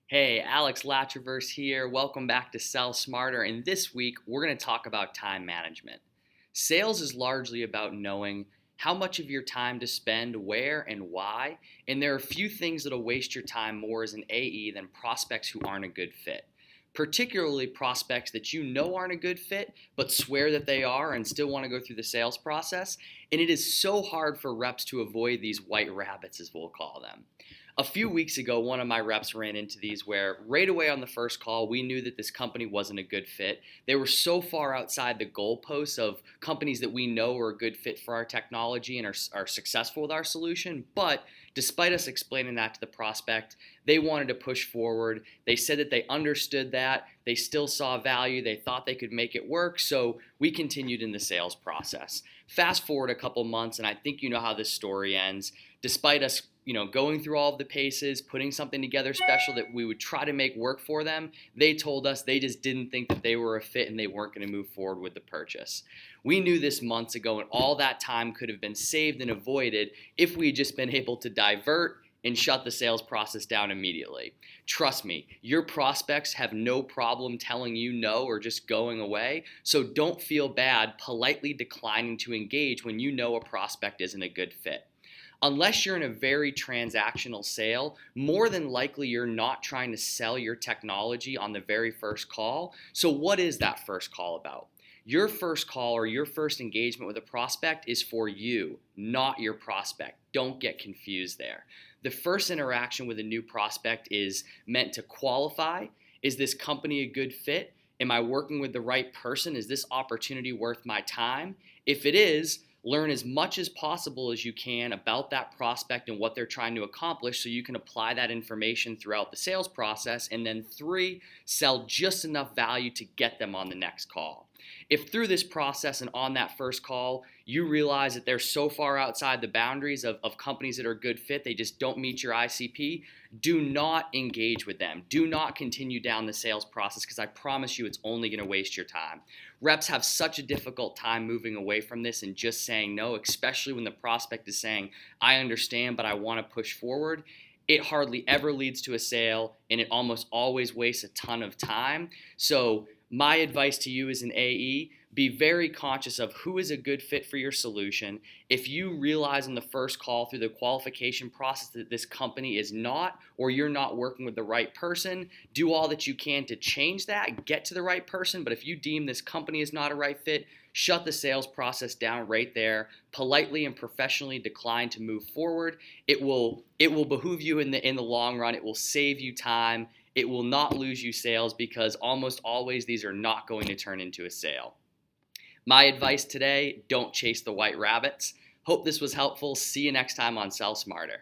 Hey, Alex Latraverse here. Welcome back to Sell Smarter. And this week, we're going to talk about time management. Sales is largely about knowing how much of your time to spend, where, and why. And there are few things that'll waste your time more as an AE than prospects who aren't a good fit. Particularly prospects that you know aren't a good fit, but swear that they are and still want to go through the sales process. And it is so hard for reps to avoid these white rabbits, as we'll call them. A few weeks ago, one of my reps ran into these where right away on the first call, we knew that this company wasn't a good fit. They were so far outside the goalposts of companies that we know are a good fit for our technology and are successful with our solution. But despite us explaining that to the prospect, they wanted to push forward. They said that they understood that. They still saw value. They thought they could make it work. So we continued in the sales process. Fast forward a couple months, and I think you know how this story ends. Despite us going through all of the paces, putting something together special that we would try to make work for them, they told us they just didn't think that they were a fit and they weren't going to move forward with the purchase. We knew this months ago, and all that time could have been saved and avoided if we had just been able to divert and shut the sales process down immediately. Trust me, your prospects have no problem telling you no or just going away, so don't feel bad politely declining to engage when you know a prospect isn't a good fit. Unless you're in a very transactional sale, more than likely you're not trying to sell your technology on the very first call. So what is that first call about? Your first call or your first engagement with a prospect is for you, not your prospect. Don't get confused there. The first interaction with a new prospect is meant to qualify. Is this company a good fit? Am I working with the right person? Is this opportunity worth my time? If it is, learn as much as possible as you can about that prospect and what they're trying to accomplish so you can apply that information throughout the sales process. And then 3, sell just enough value to get them on the next call. If through this process and on that first call, you realize that they're so far outside the boundaries of companies that are a good fit, they just don't meet your ICP, do not engage with them. Do not continue down the sales process because I promise you it's only going to waste your time. Reps have such a difficult time moving away from this and just saying no, especially when the prospect is saying, I understand, but I want to push forward. It hardly ever leads to a sale, and it almost always wastes a ton of time. So my advice to you as an AE, be very conscious of who is a good fit for your solution. If you realize on the first call through the qualification process that this company is not, or you're not working with the right person, do all that you can to change that, get to the right person. But if you deem this company is not a right fit, shut the sales process down right there. Politely and professionally decline to move forward. It will behoove you in the long run. It will save you time. It will not lose you sales because almost always these are not going to turn into a sale. My advice today, don't chase the white rabbits. Hope this was helpful. See you next time on Sell Smarter.